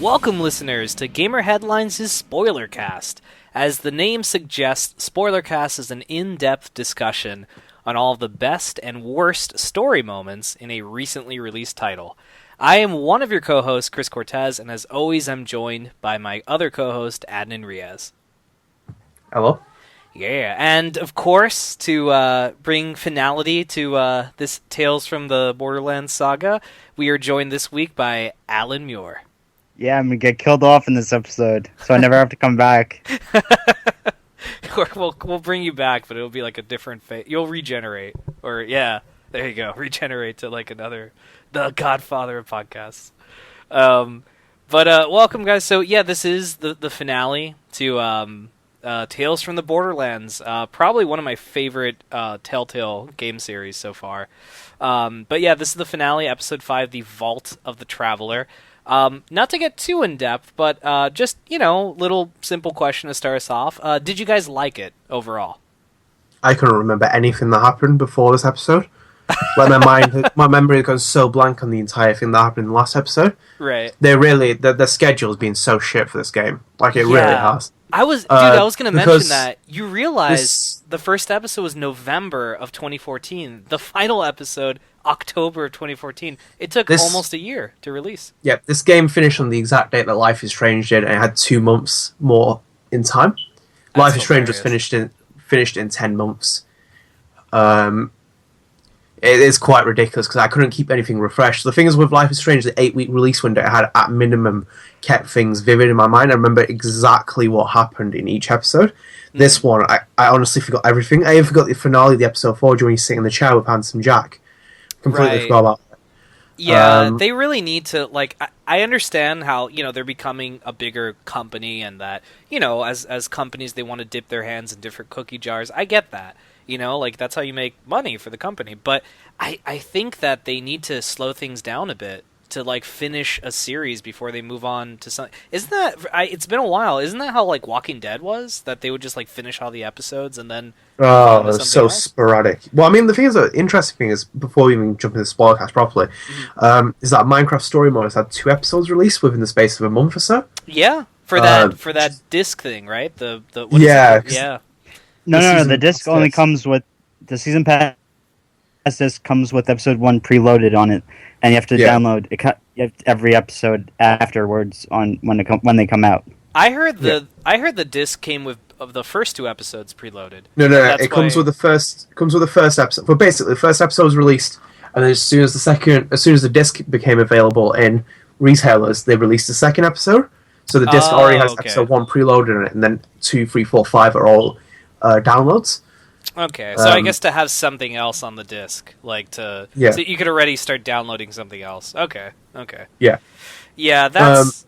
Welcome, listeners, to Gamer Headlines' Spoilercast. As the name suggests, Spoilercast is an in-depth discussion on all of the best and worst story moments in a recently released title. I am one of your co-hosts, Chris Cortez, and as always, I'm joined by my other co-host, Adnan Riaz. Hello. Yeah, and of course, to bring finality to this Tales from the Borderlands saga, we are joined this week by Alan Muir. Yeah, I'm gonna get killed off in this episode, so I never have to come back. We'll bring you back, but it'll be like a different fate. You'll regenerate, or yeah, there you go, regenerate to like the Godfather of podcasts. But welcome, guys. So yeah, this is the finale to Tales from the Borderlands. Probably one of my favorite Telltale game series so far. But yeah, this is the finale, episode 5, The Vault of the Traveler. Not to get too in-depth, but just, little simple question to start us off. Did you guys like it overall? I couldn't remember anything that happened before this episode. Like my memory goes so blank on the entire thing that happened in the last episode. Right. The schedule's been so shit for this game. Like, it really has. I was going to mention that. You realize the first episode was November of 2014. The final episode, October of 2014. It took almost a year to release. Yeah, this game finished on the exact date that Life is Strange did, and it had 2 months more in time. Life is Strange was finished in 10 months. It is quite ridiculous because I couldn't keep anything refreshed. The thing is with Life is Strange, the 8-week release window, it had at minimum kept things vivid in my mind. I remember exactly what happened in each episode. This one, I honestly forgot everything. I even forgot the finale of the episode 4 when you sit in the chair with Handsome Jack. Completely forgot about that. Yeah, they really need to, I understand how, they're becoming a bigger company and that, as companies, they want to dip their hands in different cookie jars. I get that. That's how you make money for the company. But I think that they need to slow things down a bit to, finish a series before they move on to something. Isn't that... it's been a while. Isn't that how, Walking Dead was? That they would just, finish all the episodes and then... Oh, it was so sporadic. Well, I mean, the thing is, the interesting thing is, before we even jump into the Spoilercast properly, is that Minecraft Story Mode has had 2 episodes released within the space of a month or so. Yeah, for that disc thing, right? Yeah. No, the disc only comes with... The season pass disc comes with episode 1 preloaded on it, and you have to download every episode afterwards on when they come out. I heard the disc came with the first 2 episodes preloaded. No. It comes with the first episode. But basically, the first episode was released, and then as soon as the disc became available in retailers, they released the second episode. So the disc already has episode 1 preloaded in it, and then 2, 3, 4, 5 are all downloads. Okay, so I guess to have something else on the disc, so you could already start downloading something else. Okay. Yeah, that's...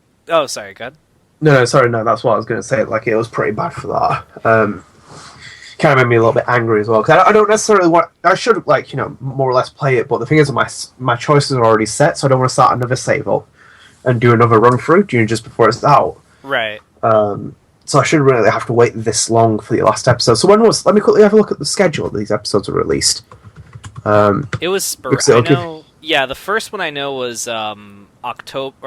sorry, go ahead. No, sorry, that's what I was going to say. It was pretty bad for that. Kind of made me a little bit angry as well, because I don't necessarily want... I should, more or less play it, but the thing is, my choices are already set, so I don't want to start another save up and do another run-through just before it's out. Right. So I shouldn't really have to wait this long for the last episode. So let me quickly have a look at the schedule that these episodes were released. It was sporadic. The first one I know was October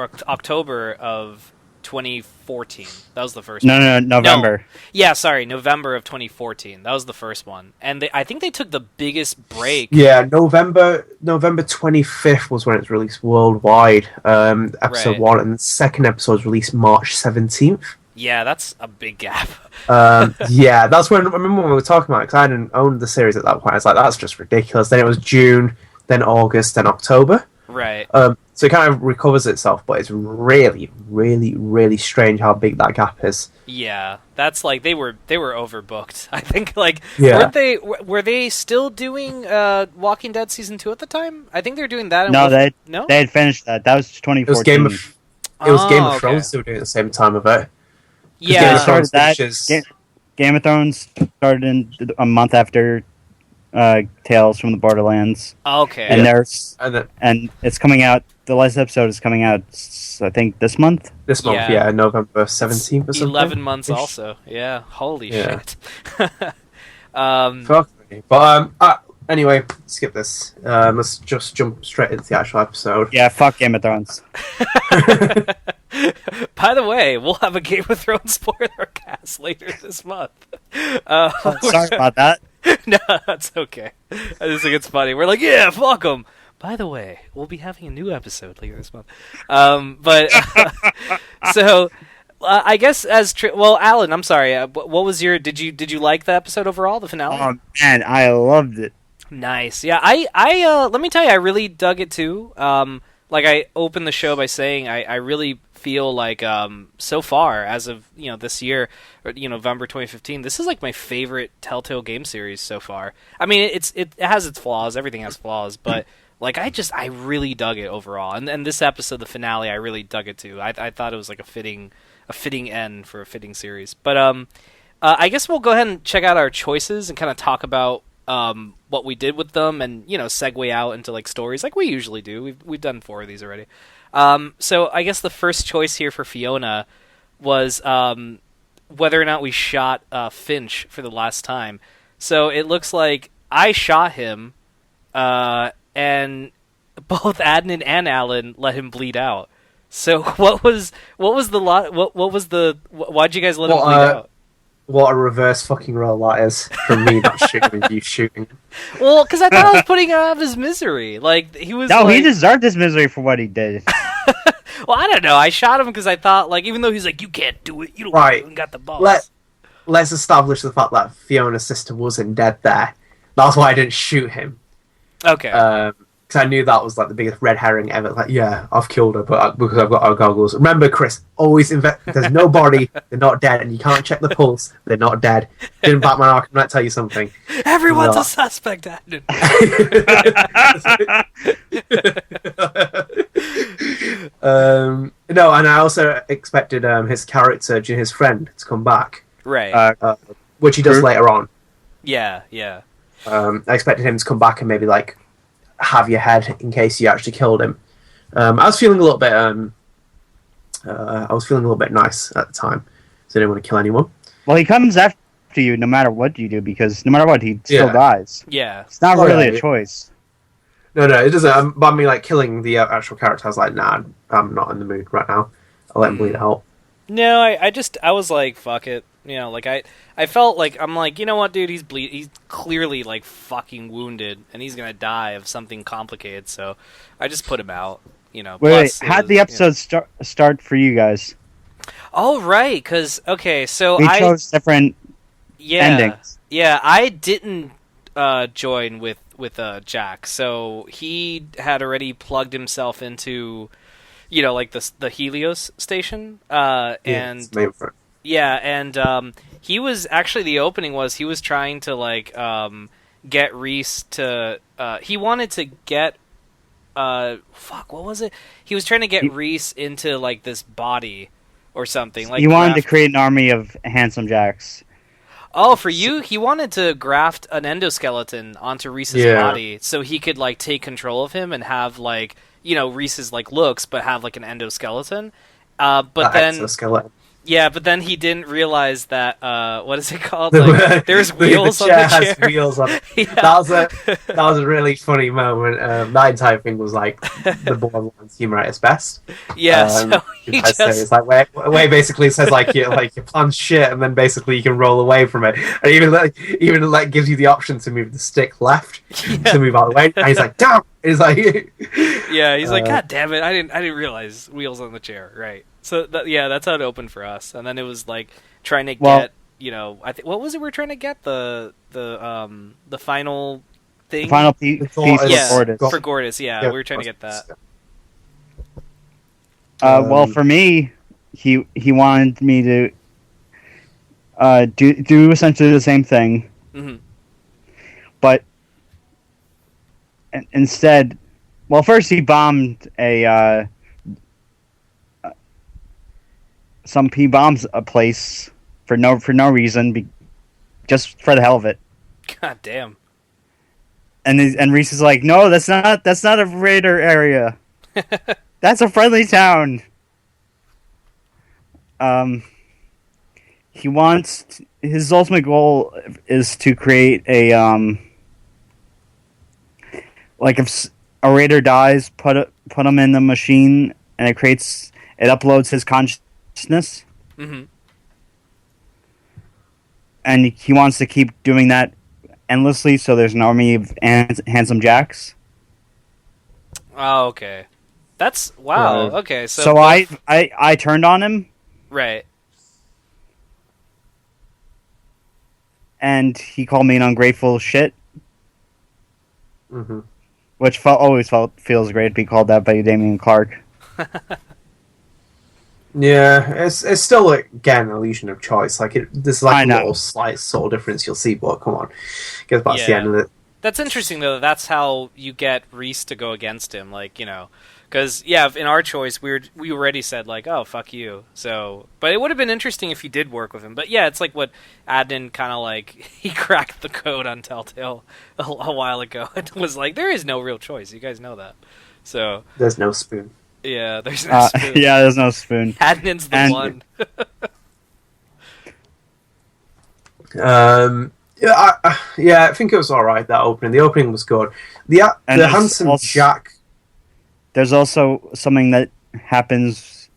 of 2014. That was the first one. No, November. No. Yeah, sorry, November of 2014. That was the first one. And I think they took the biggest break. Yeah, November 25th was when it was released worldwide, episode 1, and the second episode was released March 17th. Yeah, that's a big gap. That's when I remember when we were talking about it, because I hadn't owned the series at that point. I was like, that's just ridiculous. Then it was June, then August, then October. Right. So it kind of recovers itself, but it's really, really, really strange how big that gap is. Yeah, that's they were overbooked. I think were they still doing Walking Dead season 2 at the time? I think they were doing that. They had finished that. That was 2014. It was Game of Thrones they were doing at the same time of it. Yeah, Game of Thrones started in a month after Tales from the Borderlands. Okay, and it's coming out. The last episode is coming out, I think, this month. November 17th or something. 11 months, also. Yeah, holy shit. Fuck me. But anyway, skip this. Let's just jump straight into the actual episode. Yeah, fuck Game of Thrones. By the way, we'll have a Game of Thrones spoiler cast later this month. Sorry about that. No, that's okay. I just think it's funny. We're like, yeah, fuck them. By the way, we'll be having a new episode later this month. So I guess Alan, I'm sorry. What was your? Did you like the episode overall, the finale? Oh man, I loved it. Nice. Yeah, I let me tell you, I really dug it too. Like I opened the show by saying, I really feel like so far as of this year, or November 2015, this is like my favorite Telltale game series so far. I mean, it has its flaws. Everything has flaws, but like I really dug it overall. And this episode, the finale, I really dug it too. I thought it was like a fitting end for a fitting series. But I guess we'll go ahead and check out our choices and kind of talk about what we did with them, and segue out into like stories like we usually do. We've done 4 of these already. So I guess the first choice here for Fiona was whether or not we shot Finch for the last time. So it looks like I shot him, and both Adnan and Alan let him bleed out. So why'd you guys let him bleed out? What a reverse fucking role that is from me not shooting and you shooting. Well, because I thought I was putting him out of his misery. Like he was. No, he deserved his misery for what he did. Well, I don't know. I shot him because I thought, like, even though he's like, you can't do it, you don't even got the balls. Let's establish the fact that Fiona's sister wasn't dead there. That's why I didn't shoot him. Okay. Because I knew that was like the biggest red herring ever. Like, yeah, I've killed her, but because I've got our goggles. Remember, Chris, always there's no body, they're not dead, and you can't check the pulse, they're not dead. Didn't Batman Arkham Knight tell you something? Everyone's a suspect, Adnan. No, and I also expected his character, his friend, to come back. Right. Which he does later on. Yeah. I expected him to come back and maybe like have your head in case you actually killed him. I was feeling a little bit. I was feeling a little bit nice at the time, so I didn't want to kill anyone. Well, he comes after you no matter what you do, because no matter what, he still dies. Yeah, it's not really a choice. No, it doesn't. But I mean, like killing the actual character, I was like, nah, I'm not in the mood right now. I'll let him bleed out. No, I was like, fuck it. Like I felt like, I'm like, you know what, dude, he's clearly like fucking wounded, and he's gonna die of something complicated. So I just put him out. Wait, how'd the episode start for you guys? Oh right, because so we chose different endings. Yeah, I didn't join with Jack, so he had already plugged himself into like the Helios station, and he was actually, the opening was he was trying to like get Reese to he wanted to get what was it? He was trying to get Reese into like this body or something. Like he wanted to create an army of handsome Jacks. Oh, for you, he wanted to graft an endoskeleton onto Reese's body so he could like take control of him and have like Reese's like looks, but have like an endoskeleton. But then exoskeleton. Yeah, but then he didn't realize that what is it called? Like, there's wheels on the chair. Has wheels on it. Yeah. That was a really funny moment. That entire thing was like the Borderlands humor at its best. Yeah, so he just it's like where basically says like your plan's shit, and then basically you can roll away from it, and even gives you the option to move the stick left to move out of the way. And he's like, damn. He's like, he's like, God damn it! I didn't realize wheels on the chair. Right. So that's how it opened for us, and then it was like trying to get I think what was it? We're trying to get the final thing, the final piece for Gortys. For Gortys, we were trying to get that. Well, for me, he wanted me to do essentially the same thing, but instead, well, first he bombed he bombs a place for no reason, just for the hell of it. God damn. And Reese is like, no, that's not a raider area. That's a friendly town. He wants his ultimate goal is to create a like if a raider dies, put him in the machine, and it uploads his consciousness fierceness. Mm-hmm. And he wants to keep doing that endlessly, so there's an army of handsome jacks. Oh, okay. That's wow. Okay, so I turned on him, right? And he called me an ungrateful shit, which feels great to be called that by Damien Clark. Yeah, it's still again an illusion of choice. Like there's like a little slight subtle difference you'll see, but come on, gets back to the end of it. That's interesting though. That's how you get Reese to go against him. Like because in our choice we already said like, oh fuck you. So, but it would have been interesting if he did work with him. But yeah, it's like what Adnan kind of like he cracked the code on Telltale a while ago. It was like there is no real choice. You guys know that. So there's no spoon. Yeah, there's no spoon. Yeah, there's no spoon. Adnan's the one. I think it was alright, that opening. The opening was good. The handsome Jack... There's also something that happens...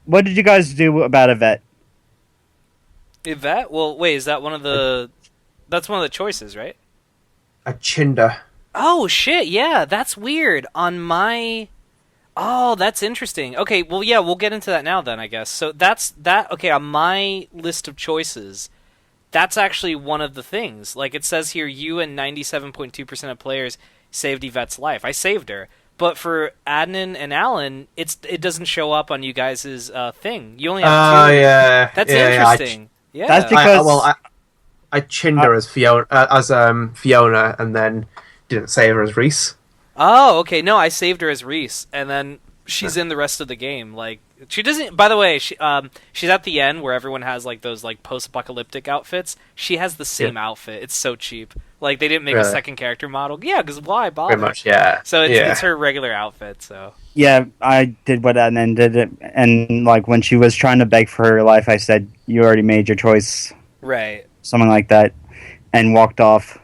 What did you guys do about Yvette? Yvette? Well, wait, is that one of the... That's one of the choices, right? A Chinder. Oh, shit, yeah, that's weird. On my... Oh, that's interesting. Okay, well, yeah, we'll get into that now then, I guess. So okay, on my list of choices, that's actually one of the things. Like, it says here, you and 97.2% of players saved Yvette's life. I saved her. But for Adnan and Alan, it doesn't show up on you guys' thing. You only have two. Oh, yeah. That's interesting. Yeah. That's because... I chinned her as Fiona, and then didn't save her as Reese. Oh, okay. No, I saved her as Reese, and then she's in the rest of the game. Like, she doesn't. By the way, she's at the end where everyone has like those like post-apocalyptic outfits. She has the same outfit. It's so cheap. Like they didn't make a second character model. Yeah, because why bother? Pretty much, yeah. So it's her regular outfit. So yeah, I did what Adnan did it, and like when she was trying to beg for her life, I said, "You already made your choice." Right. Something like that, and walked off.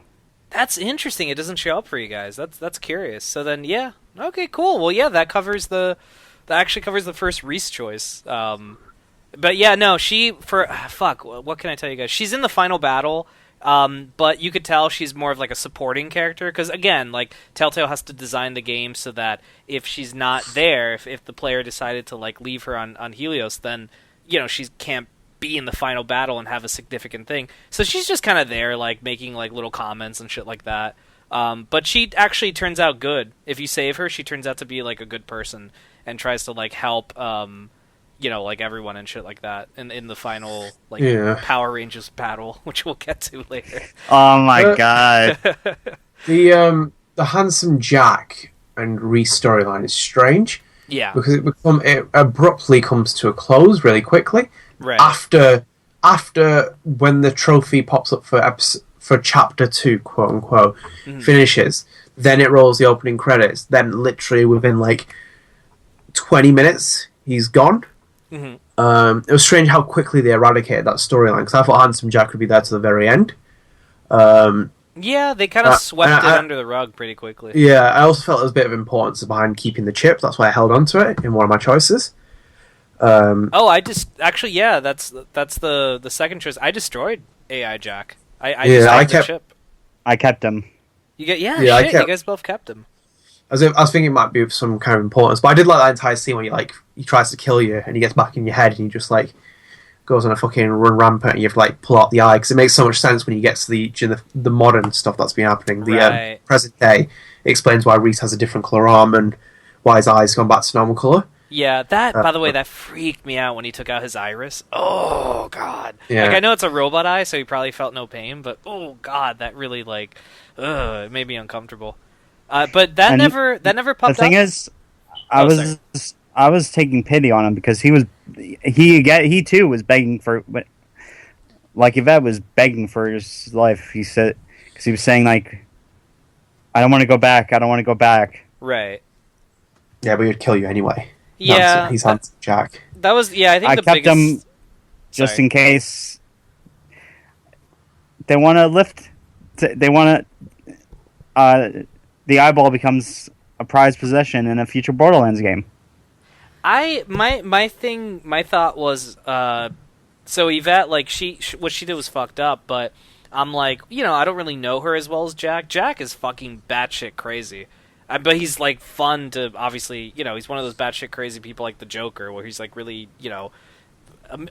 That's interesting. It doesn't show up for you guys. That's curious. So then, yeah, okay, cool. Well, yeah, that actually covers the first Reese choice. But yeah, no, what can I tell you guys? She's in the final battle, but you could tell she's more of like a supporting character because again, like Telltale has to design the game so that if she's not there, if the player decided to like leave her on Helios, then she can't be in the final battle and have a significant thing. So she's just kind of there, like making like little comments and shit like that. But she actually turns out good. If you save her, she turns out to be like a good person and tries to like help, like everyone and shit like that in the final Power Rangers battle, which we'll get to later. Oh my god! The handsome Jack and Reese storyline is strange. Yeah, because it abruptly comes to a close really quickly. Right. After when the trophy pops up for chapter 2, quote unquote, finishes, then it rolls the opening credits. Then literally within like 20 minutes, he's gone. It was strange how quickly they eradicated that storyline because I thought Handsome Jack would be there to the very end. Yeah, they kind of swept it under the rug pretty quickly. Yeah, I also felt there was a bit of importance behind keeping the chip. That's why I held on to it in one of my choices. That's the second choice. I destroyed AI Jack. I kept the chip. I kept him. You guys both kept him. I was thinking it might be of some kind of importance, but I did like that entire scene when he tries to kill you and he gets back in your head and he just like goes on a fucking run rampant and you have to like pull out the eye because it makes so much sense when you get to the modern stuff that's been happening. The present day it explains why Reese has a different colour arm and why his eyes gone back to normal colour. Yeah, by the way, that freaked me out when he took out his iris. Oh, God. Yeah. Like, I know it's a robot eye, so he probably felt no pain, but, oh, God, that really, it made me uncomfortable. But that never popped up. The thing is, I was taking pity on him because he too was begging for, like, Yvette was begging for his life, he said, because he was saying, like, I don't want to go back. Right. Yeah, but he'd kill you anyway. Yeah, he's Handsome Jack. That was I think I kept him just in case they want to lift. They want to. The eyeball becomes a prized possession in a future Borderlands game. My thought was, so Yvette, like, what she did was fucked up, but I'm like, I don't really know her as well as Jack. Jack is fucking batshit crazy. But he's, like, fun to, obviously, he's one of those batshit crazy people like the Joker, where he's, like, really,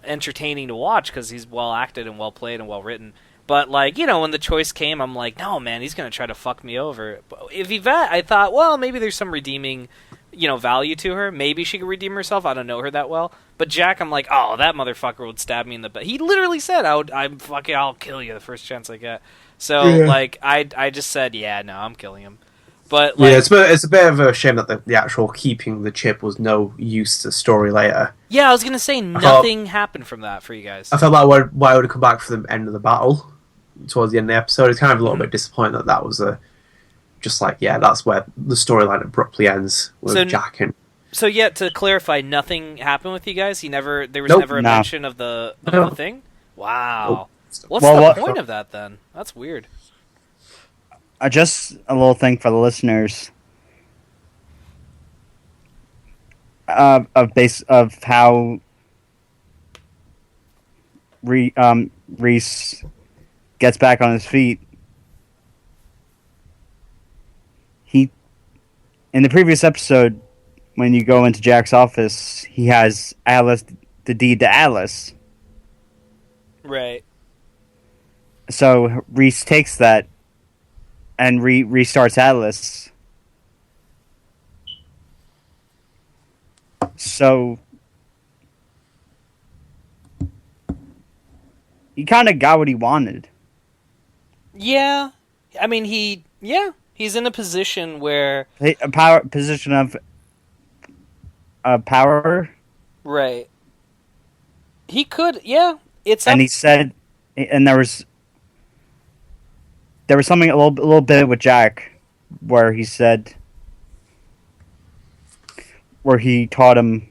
entertaining to watch because he's well acted and well played and well written. But, like, when the choice came, I'm like, no, man, he's going to try to fuck me over. But if Yvette, I thought, well, maybe there's some redeeming, value to her. Maybe she could redeem herself. I don't know her that well. But Jack, I'm like, oh, that motherfucker would stab me in the butt. He literally said, I'll kill you the first chance I get. So, like, I just said, yeah, no, I'm killing him. But, like, it's a bit of a shame that the actual keeping the chip was no use to the story later. Yeah, I was going to say, nothing happened from that for you guys. I felt like why I would have come back for the end of the battle towards the end of the episode. It's kind of a little bit disappointing that was that's where the storyline abruptly ends with Jack and... So, yeah, to clarify, nothing happened with you guys? There was never a mention of the thing? Wow. Nope. What's the point of that, then? That's weird. Just a little thing for the listeners of how Reese gets back on his feet. He, in the previous episode, when you go into Jack's office, he has Alice, the deed to Alice. Right. So Reese takes that and restarts Atlas. So he kind of got what he wanted. Yeah, I mean he's in a position where position of power. Right. He could, yeah. He said, and there was something a little bit with Jack where he said, where he taught him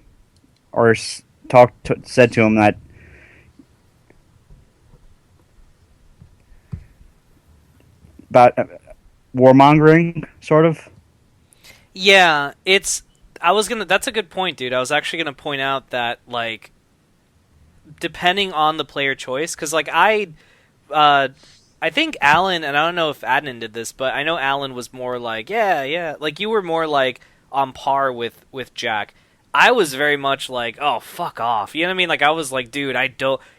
or said to him that about warmongering, sort of. Yeah, that's a good point, dude. I was actually gonna point out that, like, depending on the player choice, because, like, I think Alan, and I don't know if Adnan did this, but I know Alan was more like, yeah, like, you were more, like, on par with Jack. I was very much like, oh, fuck off. You know what I mean? Like, I was like, dude,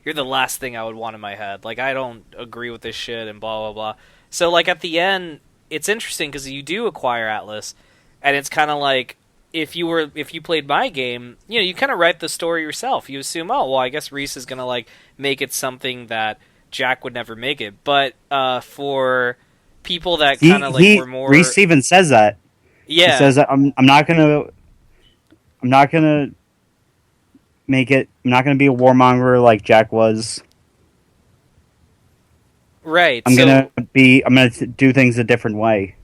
you're the last thing I would want in my head. Like, I don't agree with this shit and blah, blah, blah. So, like, at the end, it's interesting because you do acquire Atlas, and it's kind of like, if you played my game, you kind of write the story yourself. You assume, oh, well, I guess Reese is going to, like, make it something that Jack would never make it. But for people that kind of, like, were more... Reese even says that. Yeah. He says, I'm not gonna make it. I'm not gonna be a warmonger like Jack was. Right. I'm gonna do things a different way.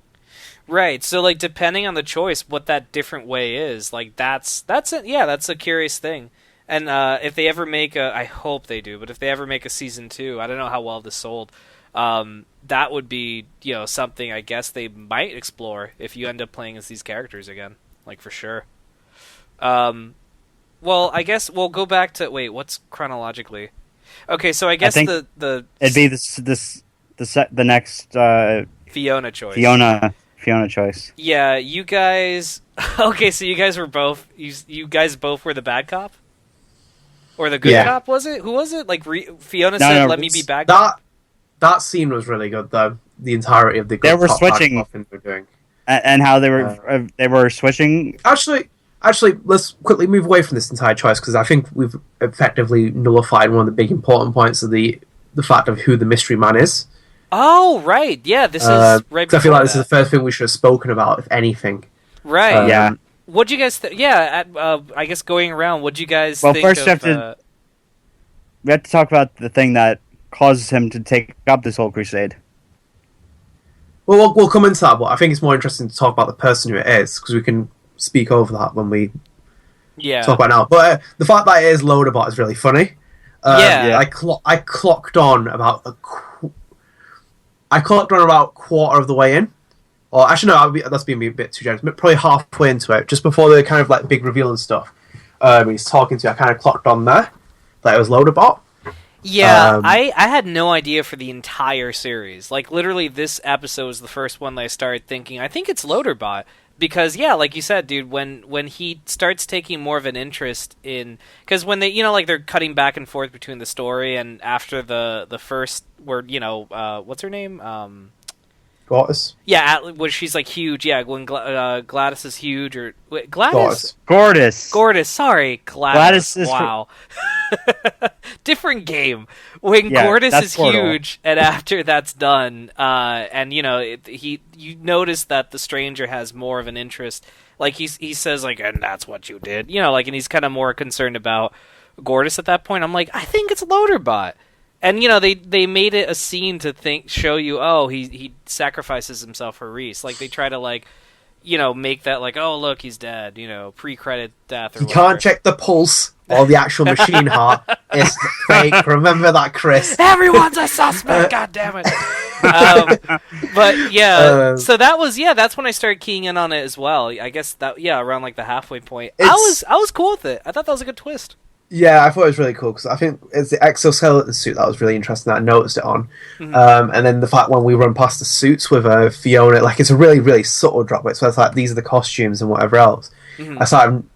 Right. So, like, depending on the choice, what that different way is, like, that's a curious thing. And if they ever make I hope they do, but if they ever make a season 2, I don't know how well this sold. That would be, something I guess they might explore if you end up playing as these characters again, like, for sure. Well, I guess we'll go back to what's chronologically? Okay, so I guess the it'd be the next Fiona choice. Fiona choice. Yeah, you guys. Okay, so you guys were both. You guys both were the bad cop, or the good cop? Was it? Who was it? Like Fiona said, "Let me be bad cop." That scene was really good, though. The entirety of the good they were switching, they're doing, and how they were switching. Actually, let's quickly move away from this entire choice because I think we've effectively nullified one of the big important points of the fact of who the mystery man is. Oh, right. Yeah, this is right before I feel like this is the first thing we should have spoken about, if anything. Right. Yeah. What'd you guys I guess going around, what'd you guys think first of... we have to talk about the thing that causes him to take up this whole crusade. Well, we'll come into that, but I think it's more interesting to talk about the person who it is, because we can speak over that when we talk about it now. But the fact that it is Loaderbot is really funny. I clocked on about a quarter of the way in. Or actually, no, that's being a bit too generous. But probably halfway into it, just before the kind of like big reveal and stuff. he's talking to, I kind of clocked on there that it was Loaderbot. Yeah, I had no idea for the entire series. Like, literally, this episode was the first one that I started thinking, I think it's Loaderbot. Because, yeah, like you said, dude, when he starts taking more of an interest in... Because when they, they're cutting back and forth between the story, and after the first, where, what's her name? Gladys? Yeah, when she's, like, huge. Yeah, when Gladys is huge, or... Wait, Gladys? Gordis, sorry. Gladys is... Wow. Different game. When Gordis is huge, and after that's done, and, you notice that the stranger has more of an interest. Like, he says, like, and that's what you did. And he's kind of more concerned about Gordis at that point. I'm like, I think it's Loaderbot. And, they made it a scene to show you, oh, he sacrifices himself for Reese. Like, they try to, like, make that, like, oh, look, he's dead, pre-credit death or whatever. Can't check the pulse or the actual machine heart. It's fake. Remember that, Chris. Everyone's a suspect, God damn it. But, yeah, so that was, that's when I started keying in on it as well. I guess that, around, like, the halfway point. I was cool with it. I thought that was a good twist. Yeah, I thought it was really cool, because I think it's the exoskeleton suit that was really interesting that I noticed it on. Mm-hmm. And then the fact when we run past the suits with Fiona, like, it's a really, really subtle drop. So it's like, these are the costumes and whatever else. Mm-hmm. I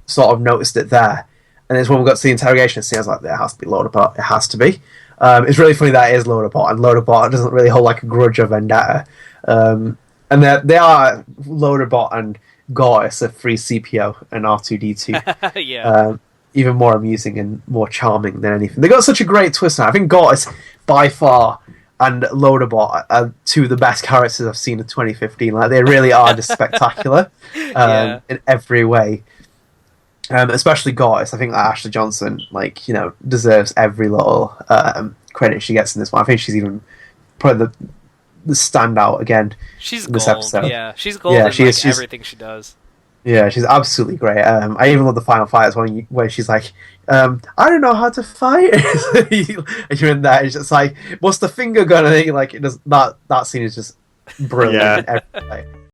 sort of noticed it there. And it's when we got to the interrogation scene, I was like, there has to be Loaderbot. It has to be. It's really funny that it is Loaderbot, and Loaderbot doesn't really hold, like, a grudge or vendetta. And they are Loaderbot and Goddess, a free CPO and R2-D2. Yeah. Even more amusing and more charming than anything. They got such a great twist now. I think Goddess, by far, and Loaderbot are two of the best characters I've seen in 2015. Like, they really are just spectacular in every way. Especially Goddess. I think that Ashley Johnson, deserves every little credit she gets in this one. I think she's even probably the standout again. She's in this gold. episode. Yeah, she's gold in everything she does. Yeah, she's absolutely great. I even love the final fight as well, where she's like, I don't know how to fight. And you're in there, it's just like, what's the finger gun? And like, that scene is just brilliant. Yeah.